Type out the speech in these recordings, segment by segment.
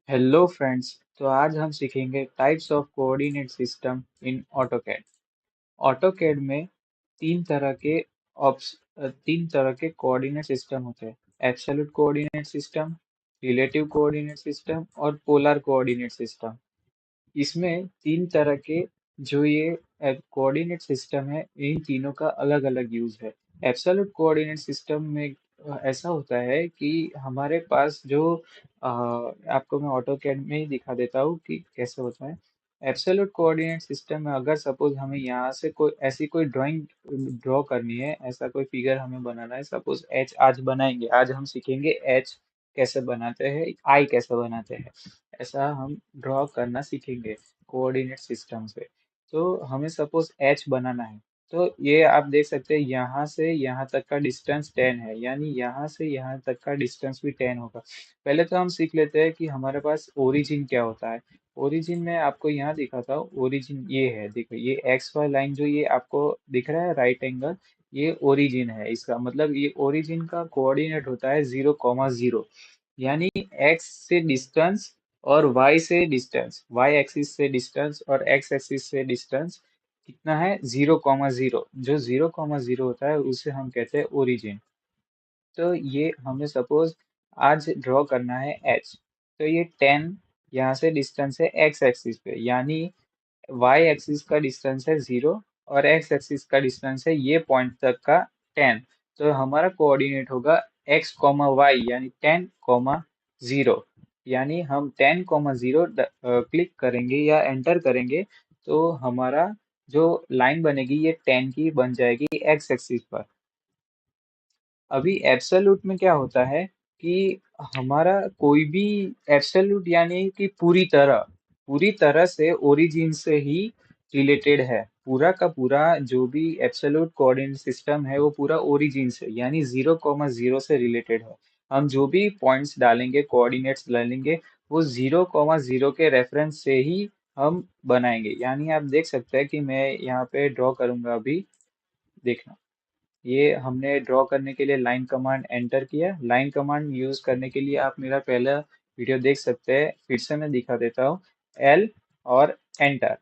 Hello friends. तो आज हम सीखेंगे types of coordinate system in AutoCAD. AutoCAD में तीन तरह के तीन तरह के कोऑर्डिनेट सिस्टम होते हैं। Absolute coordinate system, relative coordinate system और पोलर कोऑर्डिनेट सिस्टम। इसमें तीन तरह के जो ये कोऑर्डिनेट सिस्टम है, इन तीनों का अलग अलग यूज है। एब्सोल्यूट कोऑर्डिनेट सिस्टम में ऐसा होता है कि हमारे पास जो आपको मैं ऑटो कैड में ही दिखा देता हूँ कि कैसे होता है। एब्सोल्यूट कोऑर्डिनेट सिस्टम में अगर सपोज हमें यहाँ से कोई ऐसी कोई ड्राइंग ड्रॉ करनी है, ऐसा कोई फिगर हमें बनाना है, सपोज एच आज बनाएंगे। आज हम सीखेंगे एच कैसे बनाते हैं, आई कैसे बनाते हैं। ऐसा हम ड्रॉ करना सीखेंगे कोऑर्डिनेट सिस्टम से। तो हमें सपोज एच बनाना है, तो ये आप देख सकते हैं यहाँ से यहाँ तक का डिस्टेंस 10 है, यानी यहाँ से यहाँ तक का डिस्टेंस भी 10 होगा। पहले तो हम सीख लेते हैं कि हमारे पास ओरिजिन क्या होता है। ओरिजिन में आपको यहाँ दिखाता हूँ। ओरिजिन ये है, देखो ये एक्स वाई लाइन जो ये आपको दिख रहा है राइट एंगल, ये ओरिजिन है। इसका मतलब ये ओरिजिन का कोऑर्डिनेट होता है 0,0, यानी एक्स से डिस्टेंस और y से डिस्टेंस, y एक्सिस से डिस्टेंस और x एक्सिस से डिस्टेंस कितना है, 0,0। जो 0,0 होता है उसे हम कहते हैं ओरिजिन। तो ये हमें सपोज आज ड्रॉ करना है h, तो ये 10 यहाँ से डिस्टेंस है x एक्सिस पे, यानी y एक्सिस का डिस्टेंस है 0 और x एक्सिस का डिस्टेंस है ये पॉइंट तक का 10। तो हमारा कोऑर्डिनेट होगा x कॉमा वाई, यानी 10,0। यानी हम 10,0 क्लिक करेंगे या एंटर करेंगे, तो हमारा जो लाइन बनेगी ये 10 की बन जाएगी x एक्सिस पर। अभी एब्सोल्यूट में क्या होता है कि हमारा कोई भी एब्सोल्यूट यानी कि पूरी तरह से ओरिजिन से ही रिलेटेड है। पूरा का पूरा जो भी एब्सोल्यूट कोऑर्डिनेट सिस्टम है वो पूरा ओरिजिन से यानी 0,0 से रिलेटेड है। हम जो भी पॉइंट्स डालेंगे, कोऑर्डिनेट्स डालेंगे, वो 0,0 के रेफरेंस से ही हम बनाएंगे। यानी आप देख सकते हैं कि मैं यहाँ पे ड्रॉ करूंगा अभी, देखना। ये हमने ड्रॉ करने के लिए लाइन कमांड एंटर किया। लाइन कमांड यूज करने के लिए आप मेरा पहला वीडियो देख सकते हैं, फिर से मैं दिखा देता हूँ। एल और एंटर।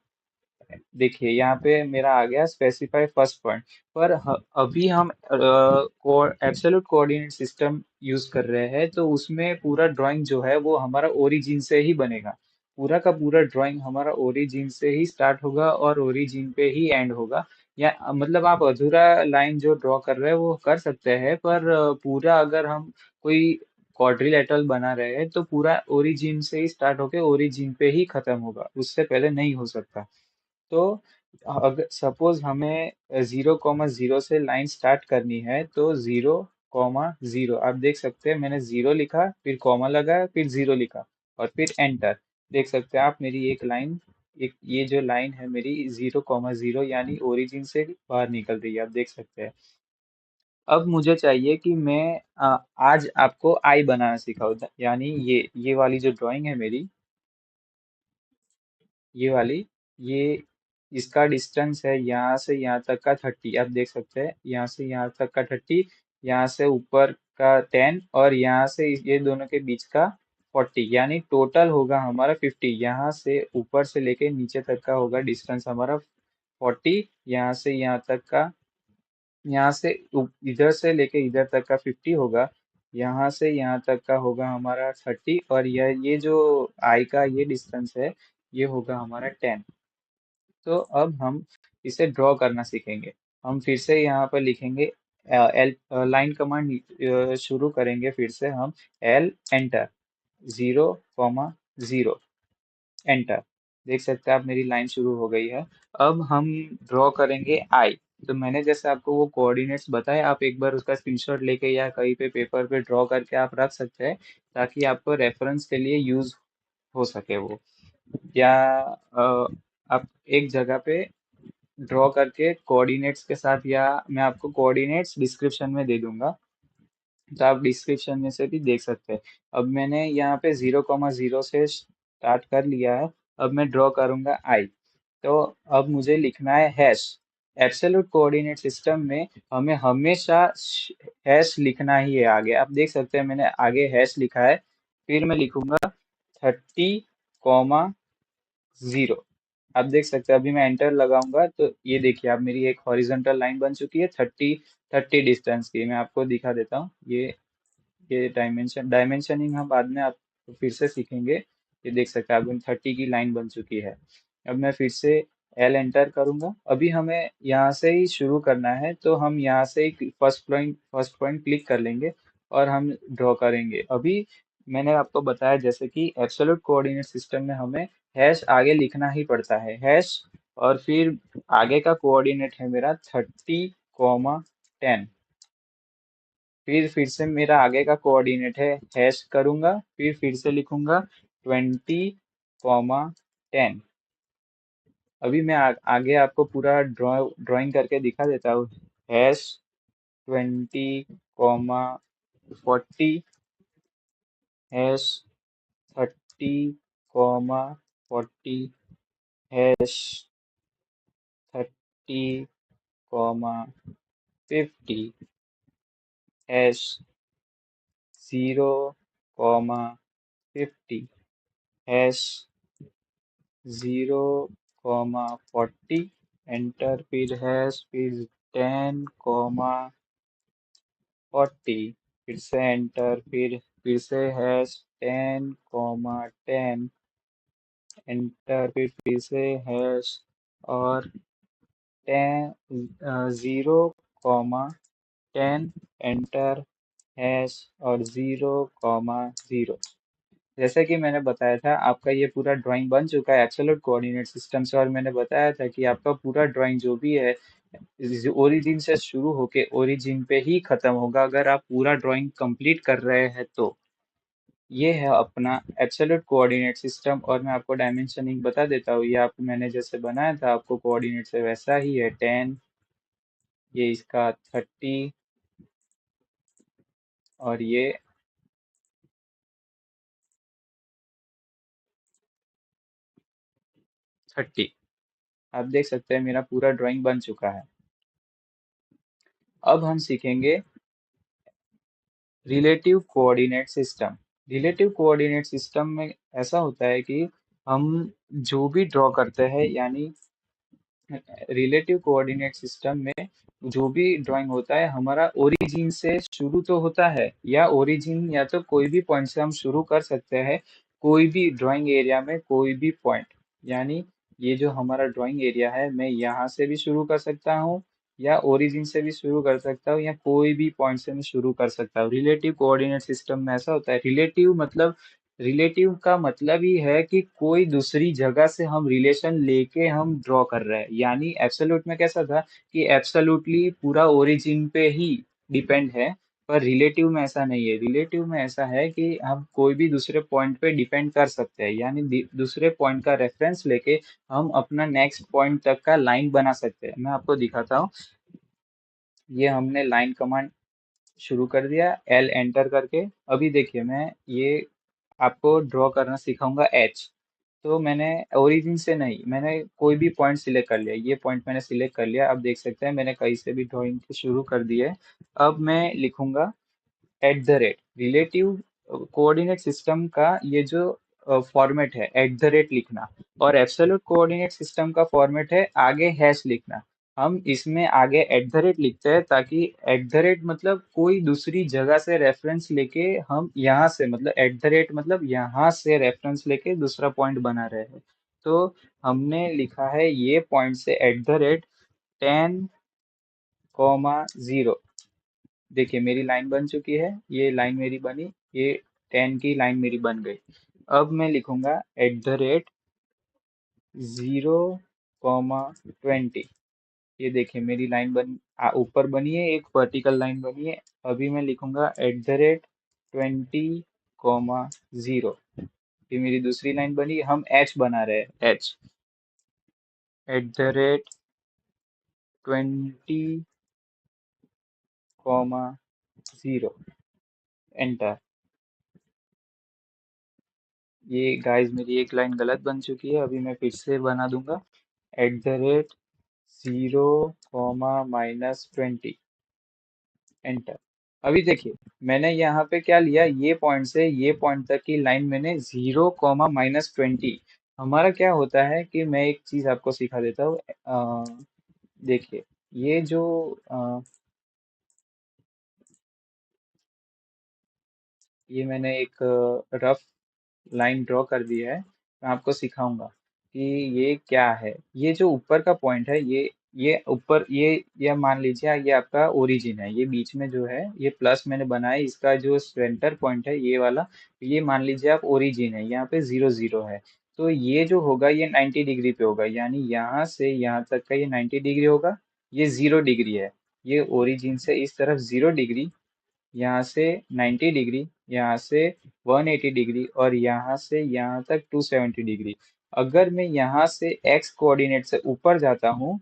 देखिए यहाँ पे मेरा आ गया स्पेसिफाई फर्स्ट पॉइंट। पर अभी हम एब्सोल्यूट कोऑर्डिनेट सिस्टम यूज कर रहे हैं, तो उसमें पूरा ड्राइंग जो है वो हमारा ओरिजिन से ही बनेगा। पूरा का पूरा ड्राइंग हमारा ओरिजिन से ही स्टार्ट होगा और ओरिजिन पे ही एंड होगा। या मतलब आप अधूरा लाइन जो ड्रॉ कर रहे हैं वो कर सकते हैं, पर पूरा अगर हम कोई क्वाड्रिलेटरल बना रहे हैं तो पूरा ओरिजिन से ही स्टार्ट होके ओरिजिन पे ही खत्म होगा, उससे पहले नहीं हो सकता। तो अगर सपोज हमें 0,0 से लाइन स्टार्ट करनी है, तो 0,0 आप देख सकते हैं मैंने 0 लिखा, फिर कॉमा लगाया, फिर 0 लिखा और फिर एंटर। देख सकते हैं आप मेरी एक लाइन, एक ये जो लाइन है मेरी 0,0 यानी ओरिजिन से बाहर निकल रही है, आप देख सकते हैं। अब मुझे चाहिए कि मैं आज आपको आई बनाना सिखाऊं, यानी ये वाली जो ड्राइंग है मेरी, ये वाली, ये इसका डिस्टेंस है यहाँ से यहाँ तक का 30। आप देख सकते हैं यहाँ से यहाँ तक का 30, यहाँ से ऊपर का 10 और यहाँ से ये दोनों के बीच का 40, यानी टोटल होगा हमारा 50। यहाँ से ऊपर से लेके नीचे तक का होगा डिस्टेंस हमारा 40। यहाँ से यहाँ तक का, यहाँ से इधर से लेके इधर तक का 50 होगा। यहाँ से यहाँ तक का होगा हमारा 30 और ये जो आई का ये डिस्टेंस है, ये होगा हमारा 10। तो अब हम इसे ड्रॉ करना सीखेंगे। हम फिर से यहाँ पर लिखेंगे एल, लाइन कमांड शुरू करेंगे फिर से हम। L enter, 0,0 enter. देख सकते हैं आप मेरी लाइन शुरू हो गई है। अब हम ड्रॉ करेंगे आई। तो मैंने जैसे आपको वो कोऑर्डिनेट्स बताए, आप एक बार उसका स्क्रीनशॉट लेके या कहीं पे पेपर पे ड्रॉ करके आप रख सकते हैं, ताकि आपको रेफरेंस के लिए यूज हो सके वो। या आप एक जगह पे ड्रॉ करके कोऑर्डिनेट्स के साथ, या मैं आपको कोऑर्डिनेट्स डिस्क्रिप्शन में दे दूंगा, तो आप डिस्क्रिप्शन में से भी देख सकते हैं। अब मैंने यहाँ पे 0,0 से स्टार्ट कर लिया है। अब मैं ड्रॉ करूंगा आई। तो अब मुझे लिखना है हैश। एब्सोल्यूट कोऑर्डिनेट सिस्टम में हमें हमेशा हैश लिखना ही है आगे। आप देख सकते हैं मैंने आगे हैश लिखा है, फिर मैं लिखूंगा 30,0। आप देख सकते हैं अभी मैं एंटर लगाऊंगा तो ये देखिए आप मेरी एक हॉरिजॉन्टल लाइन बन चुकी है 30 डिस्टेंस की। मैं आपको दिखा देता हूँ ये डायमेंशनिंग हम बाद में आप फिर से सीखेंगे। ये देख सकते हैं अब 30 की लाइन बन चुकी है। अब मैं फिर से एल एंटर करूंगा। अभी हमें यहाँ से ही शुरू करना है तो हम यहाँ से ही फर्स्ट पॉइंट क्लिक कर लेंगे और हम ड्रॉ करेंगे। अभी मैंने आपको बताया जैसे कि एब्सोल्यूट कोऑर्डिनेट सिस्टम में हमें हैश आगे लिखना ही पड़ता है हैश, और फिर आगे का कोऑर्डिनेट है मेरा 30,10। फिर से मेरा आगे का कोऑर्डिनेट है हैश करूंगा, फिर से लिखूंगा 20,10। अभी मैं आगे आपको पूरा ड्राइंग करके दिखा देता हूँ। Hash 20,40, hash 30,40, hash 30,50, hash 0,50, hash 0,40, enter, फिर हैश, फिर 10,40, फिर से एंटर, फिर से हैश 10,10, एंटर, फिर से हैश और 0,10, एंटर, हैश और 0,0। जैसे कि मैंने बताया था आपका ये पूरा ड्राइंग बन चुका है एब्सोल्यूट कोऑर्डिनेट सिस्टम से, और मैंने बताया था कि आपका पूरा ड्राइंग जो भी है ओरिजिन से शुरू होके ओरिजिन पे ही खत्म होगा अगर आप पूरा ड्राइंग कंप्लीट कर रहे हैं तो। ये है अपना एब्सोल्यूट कोऑर्डिनेट सिस्टम। और मैं आपको डायमेंशनिंग बता देता हूँ। ये आप मैंने जैसे बनाया था आपको कोऑर्डिनेट से वैसा ही है 10, ये इसका 30 और ये 30। आप देख सकते हैं मेरा पूरा ड्राइंग बन चुका है। अब हम सीखेंगे relative coordinate system. Relative coordinate system में ऐसा होता है कि हम जो भी ड्रॉ करते हैं, यानी रिलेटिव कोऑर्डिनेट सिस्टम में जो भी ड्राइंग होता है हमारा ओरिजिन से शुरू तो होता है, या ओरिजिन या तो कोई भी पॉइंट से हम शुरू कर सकते हैं, कोई भी ड्राइंग एरिया में कोई भी पॉइंट। यानी ये जो हमारा ड्राइंग एरिया है मैं यहाँ से भी शुरू कर सकता हूँ, या ओरिजिन से भी शुरू कर सकता हूँ, या कोई भी पॉइंट से मैं शुरू कर सकता हूँ। रिलेटिव कोऑर्डिनेट सिस्टम में ऐसा होता है। रिलेटिव का मतलब ही है कि कोई दूसरी जगह से हम रिलेशन लेके हम ड्रॉ कर रहे हैं। यानी एब्सोल्यूट में कैसा था कि एब्सोल्युटली पूरा ओरिजिन पे ही डिपेंड है, पर रिलेटिव में ऐसा नहीं है। रिलेटिव में ऐसा है कि हम कोई भी दूसरे पॉइंट पे डिपेंड कर सकते हैं, यानी दूसरे पॉइंट का रेफरेंस लेके हम अपना नेक्स्ट पॉइंट तक का लाइन बना सकते हैं। मैं आपको दिखाता हूँ। ये हमने लाइन कमांड शुरू कर दिया एल एंटर करके। अभी देखिए मैं ये आपको ड्रॉ करना सिखाऊंगा एच। तो मैंने ओरिजिन से नहीं, मैंने कोई भी पॉइंट सिलेक्ट कर लिया। ये पॉइंट मैंने सिलेक्ट कर लिया। अब देख सकते हैं मैंने कहीं से भी ड्राइंग शुरू कर दी है। अब मैं लिखूंगा रिलेटिव कोऑर्डिनेट सिस्टम का ये जो फॉर्मेट है लिखना, और एब्सोल्यूट कोऑर्डिनेट सिस्टम का फॉर्मेट है आगे हैश लिखना। हम इसमें आगे लिखते हैं ताकि मतलब कोई दूसरी जगह से रेफरेंस लेके हम यहाँ से मतलब मतलब यहाँ से रेफरेंस लेके दूसरा पॉइंट बना रहे हैं। तो हमने लिखा है ये पॉइंट से 10,0। देखिए मेरी लाइन बन चुकी है, ये लाइन मेरी बनी, ये 10 की लाइन मेरी बन गई। अब मैं लिखूंगा 0,20। ये देखिए मेरी लाइन ऊपर बनी है, एक वर्टिकल लाइन बनी है। अभी मैं लिखूंगा 20,0। ये मेरी दूसरी लाइन बनी। हम एच बना रहे हैं, एच @20,0, एंटर। ये गाइस मेरी एक लाइन गलत बन चुकी है, अभी मैं फिर से बना दूंगा। @0, -20, एंटर। अभी देखिए, मैंने यहाँ पे क्या लिया, ये पॉइंट से ये पॉइंट तक की लाइन मैंने 0, -20। हमारा क्या होता है कि मैं एक चीज आपको सिखा देता हूँ। देखिए, ये जो ये मैंने एक रफ लाइन ड्रॉ कर दी है। मैं आपको सिखाऊंगा कि ये क्या है। ये जो ऊपर का पॉइंट है, ये ऊपर, ये मान लीजिए ये आपका ओरिजिन है। ये बीच में जो है ये प्लस मैंने बनाया, इसका जो सेंटर पॉइंट है ये वाला, ये मान लीजिए आप ओरिजिन है, यहाँ पे 0, 0 है। तो ये जो होगा ये 90 डिग्री पे होगा, यानी यहाँ से यहाँ तक का ये 90 डिग्री होगा। ये 0 डिग्री है। ये ओरिजिन से इस तरफ 0 डिग्री, यहाँ से 90 डिग्री, यहाँ से 180 डिग्री, और यहाँ से यहाँ तक 270 डिग्री। अगर मैं यहाँ से एक्स कोऑर्डिनेट से ऊपर जाता हूँ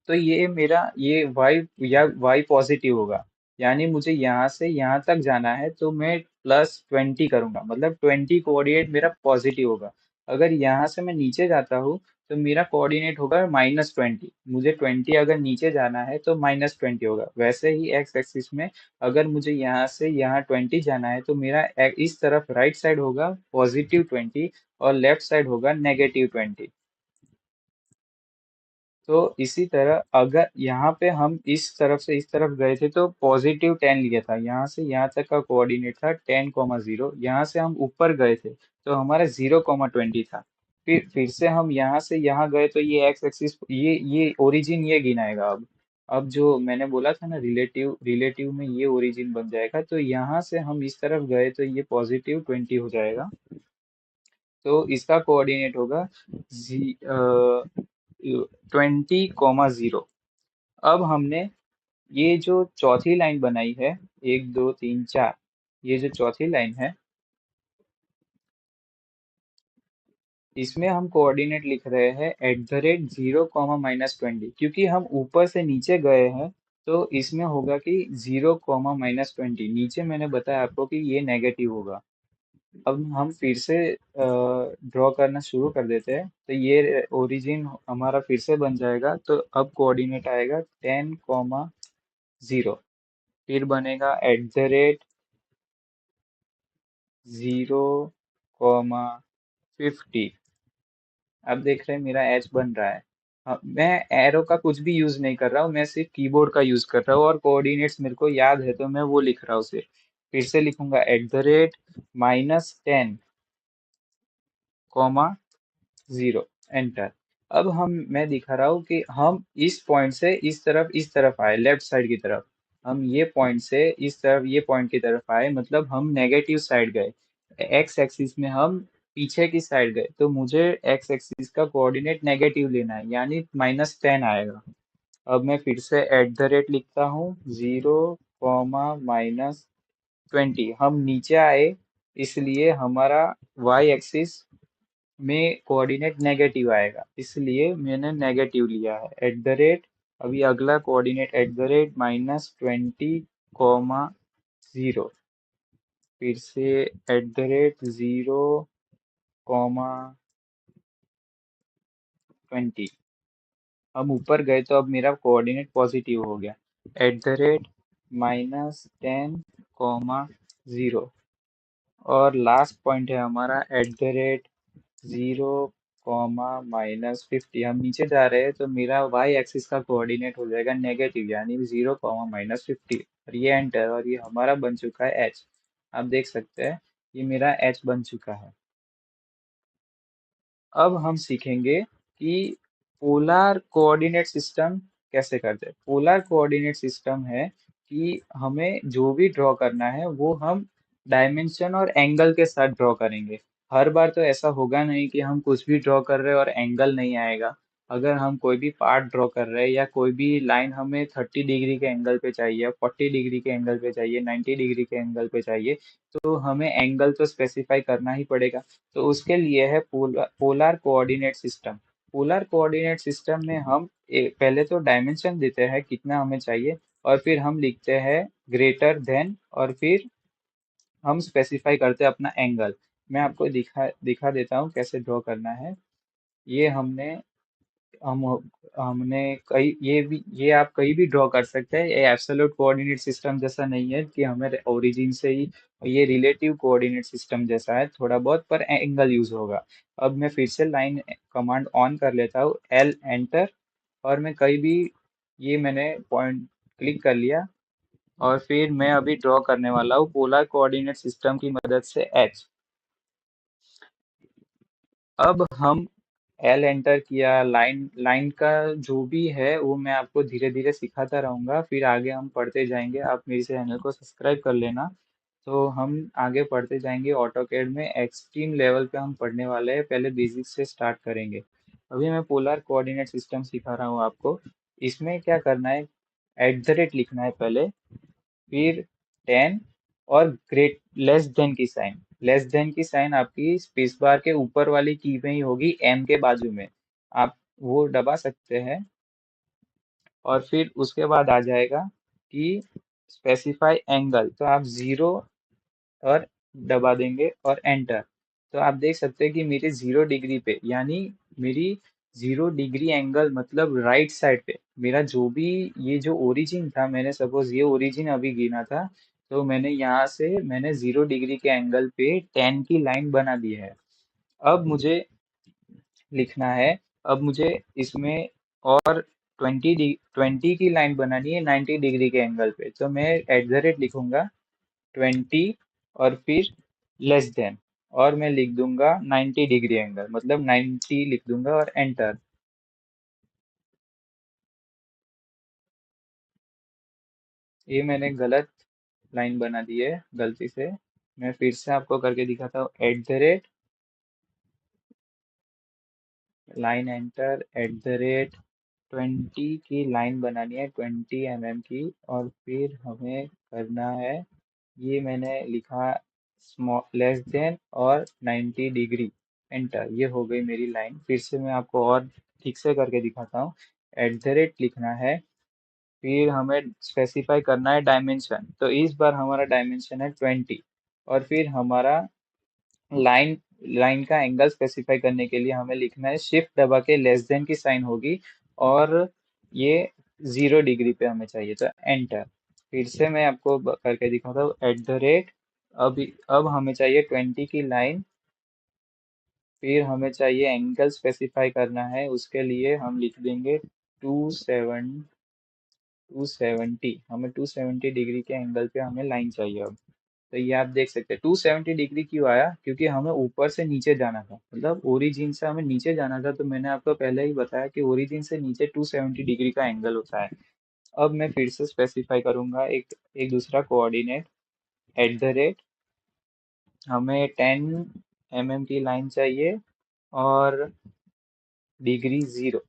तो ये मेरा ये वाई पॉजिटिव होगा। यानी मुझे यहाँ से यहाँ तक जाना है तो मैं +20 करूंगा, मतलब 20 कोऑर्डिनेट मेरा पॉजिटिव होगा। अगर यहाँ से मैं नीचे जाता हूँ तो मेरा कोऑर्डिनेट होगा -20। मुझे 20 अगर नीचे जाना है तो -20 होगा। वैसे ही एक्स एक्सिस में अगर मुझे यहाँ से यहाँ 20 जाना है तो मेरा इस तरफ राइट साइड होगा +20 और लेफ्ट साइड होगा -20। तो इसी तरह अगर यहाँ पे हम इस तरफ से इस तरफ गए थे तो +10 लिया था, यहाँ से यहाँ तक का कोऑर्डिनेट था 10, 0। यहाँ से हम ऊपर गए थे तो हमारा 0, 20 था। फिर से हम यहाँ से यहाँ गए तो ये एक्स एक्सिस, ये ओरिजिन ये गिनाएगा। अब जो मैंने बोला था ना, रिलेटिव रिलेटिव में ये ओरिजिन बन जाएगा। तो यहाँ से हम इस तरफ गए तो ये +20 हो जाएगा। तो इसका कोऑर्डिनेट होगा 20, 0। अब हमने ये जो चौथी लाइन बनाई है, 1, 2, 3, 4, ये जो चौथी लाइन है, इसमें हम कोऑर्डिनेट लिख रहे हैं @0, क्योंकि हम ऊपर से नीचे गए हैं। तो इसमें होगा कि 0, -20। नीचे मैंने बताया आपको कि ये नेगेटिव होगा। अब हम फिर से ड्रॉ करना शुरू कर देते हैं। तो ये ओरिजिन हमारा फिर से बन जाएगा। तो अब कोऑर्डिनेट आएगा 10, 0। फिर बनेगा @0, 50। अब देख रहे हैं मेरा एच बन रहा है। मैं एरो का कुछ भी यूज नहीं कर रहा हूँ, मैं सिर्फ कीबोर्ड का यूज कर रहा हूँ और कोऑर्डिनेट्स मेरे को याद है तो मैं वो लिख रहा हूँ सिर्फ। फिर से लिखूंगा @-10, 0। एंटर। अब मैं दिखा रहा हूँ कि हम इस पॉइंट से इस तरफ आए, लेफ्ट साइड की तरफ। हम ये पॉइंट से इस तरफ ये पॉइंट की तरफ आए, मतलब हम नेगेटिव साइड गए। एक्स एक्सिस में हम पीछे की साइड गए, तो मुझे एक्स एक्सिस का कोऑर्डिनेट नेगेटिव लेना है, यानी -10 आएगा। अब मैं फिर से लिखता हूँ, 0, -20। हम नीचे आए, इसलिए हमारा वाई एक्सिस में कोऑर्डिनेट नेगेटिव आएगा, इसलिए मैंने नेगेटिव लिया है। अभी अगला कोऑर्डिनेट @-20, 0। फिर से @0, 20। हम ऊपर गए तो अब मेरा कोऑर्डिनेट पॉजिटिव हो गया। @-10, 0। और लास्ट पॉइंट है हमारा @0, -50। हम नीचे जा रहे हैं तो मेरा वाई एक्सिस का कोऑर्डिनेट हो जाएगा नेगेटिव, यानी 0, -50। और ये एंटर, और ये हमारा बन चुका है एच। आप देख सकते हैं ये मेरा एच बन चुका है। अब हम सीखेंगे कि पोलर कोऑर्डिनेट सिस्टम कैसे करते हैं। पोलर कोऑर्डिनेट सिस्टम है कि हमें जो भी ड्रॉ करना है वो हम डायमेंशन और एंगल के साथ ड्रॉ करेंगे। हर बार तो ऐसा होगा नहीं कि हम कुछ भी ड्रॉ कर रहे हैं और एंगल नहीं आएगा। अगर हम कोई भी पार्ट ड्रॉ कर रहे हैं या कोई भी लाइन हमें 30 डिग्री के एंगल पे चाहिए, 40 डिग्री के एंगल पे चाहिए, 90 डिग्री के एंगल पे चाहिए, तो हमें एंगल तो स्पेसिफाई करना ही पड़ेगा। तो उसके लिए है polar coordinate system. Polar coordinate system में हम पहले तो डायमेंशन देते हैं कितना हमें चाहिए, और फिर हम लिखते हैं ग्रेटर देन, और फिर हम स्पेसिफाई करते हैं अपना एंगल। मैं आपको दिखा दिखा देता हूँ कैसे ड्रॉ करना है। ये हमने हम हमने कई ये आप कहीं भी ड्रॉ कर सकते हैं। ये एब्सोल्यूट कोऑर्डिनेट सिस्टम जैसा नहीं है कि हमें ओरिजिन से ही, ये रिलेटिव कोऑर्डिनेट सिस्टम जैसा है थोड़ा बहुत, पर एंगल यूज होगा। अब मैं फिर से लाइन कमांड ऑन कर लेता हूँ, एल एंटर, और मैं कहीं भी, ये मैंने पॉइंट क्लिक कर लिया, और फिर मैं अभी ड्रॉ करने वाला हूँ पोलर कोऑर्डिनेट सिस्टम की मदद से एच। अब हम एल एंटर किया, लाइन लाइन का जो भी है वो मैं आपको धीरे धीरे सिखाता रहूंगा, फिर आगे हम पढ़ते जाएंगे। आप मेरे चैनल को सब्सक्राइब कर लेना। तो हम आगे पढ़ते जाएंगे। ऑटोकैड में एक्सट्रीम लेवल पे हम पढ़ने वाले हैं, पहले बेसिक से स्टार्ट करेंगे। अभी मैं पोलर कोऑर्डिनेट सिस्टम सिखा रहा हूँ आपको। इसमें क्या करना है, एट द रेट लिखना है पहले, फिर 10, और ग्रेट लेस देन की साइन। लेस देन की साइन आपकी स्पेस बार के ऊपर वाली की में ही होगी, एम के बाजू में। आप वो दबा सकते हैं, और फिर उसके बाद आ जाएगा कि स्पेसिफाई एंगल, तो आप जीरो और दबा देंगे और एंटर। तो आप देख सकते हैं कि मेरे 0 डिग्री पे, यानी मेरी 0 डिग्री एंगल मतलब राइट साइड पे मेरा जो भी, ये जो ओरिजिन था, मैंने सपोज ये ओरिजिन अभी गिना था, तो मैंने यहाँ से मैंने 0 डिग्री के एंगल पे 10 की लाइन बना दी है। अब मुझे लिखना है, अब मुझे इसमें और 20 की लाइन बनानी है 90 डिग्री के एंगल पे, तो मैं एट द रेट लिखूंगा 20, और फिर लेस देन, और मैं लिख दूंगा 90 डिग्री एंगल, मतलब 90 लिख दूंगा और एंटर। ये मैंने गलत लाइन बना दी है गलती से। मैं फिर से आपको करके दिखाता हूँ, at the rate, line enter, at the rate 20 की लाइन बनानी है, 20 की, और फिर हमें करना है, ये मैंने लिखा स्मॉल लेस देन और 90 डिग्री, एंटर। ये हो गई मेरी लाइन। फिर से मैं आपको और ठीक से करके दिखाता हूँ। एट द रेट लिखना है, फिर हमें स्पेसिफाई करना है डायमेंशन, तो इस बार हमारा डायमेंशन है 20, और फिर हमारा लाइन लाइन का एंगल स्पेसिफाई करने के लिए हमें लिखना है, शिफ्ट दबा के लेस देन की साइन होगी, और ये 0 डिग्री पे हमें चाहिए, तो एंटर। फिर से मैं आपको करके दिखाता हूँ, एट द रेट, अब हमें चाहिए 20 की लाइन, फिर हमें चाहिए एंगल स्पेसिफाई करना है, उसके लिए हम लिख देंगे 270, हमें 270 डिग्री के एंगल पे हमें लाइन चाहिए अब। तो ये आप देख सकते हैं 270 डिग्री क्यों आया, क्योंकि हमें ऊपर से नीचे जाना था, मतलब ओरिजिन से हमें नीचे जाना था, तो मैंने आपको पहले ही बताया कि ओरिजिन से नीचे 270 डिग्री का एंगल होता है। अब मैं फिर से स्पेसिफाई करूंगा एक एक दूसरा कोऑर्डिनेट, एट द रेट, हमें 10 की लाइन चाहिए, और डिग्री 0।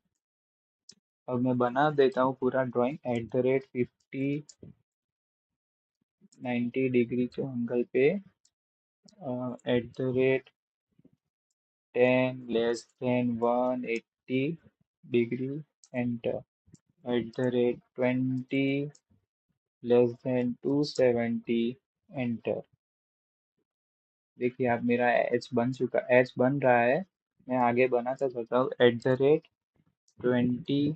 अब मैं बना देता हूँ पूरा drawing, at the rate 50, 90 degree के एंगल पे, at the rate 10 less than 180 degree, enter. At the rate 20 less than 270, enter. देखिए आप, मेरा एच बन चुका, एच बन रहा है। मैं आगे बनाता चलता हूँ, एट द रेट 20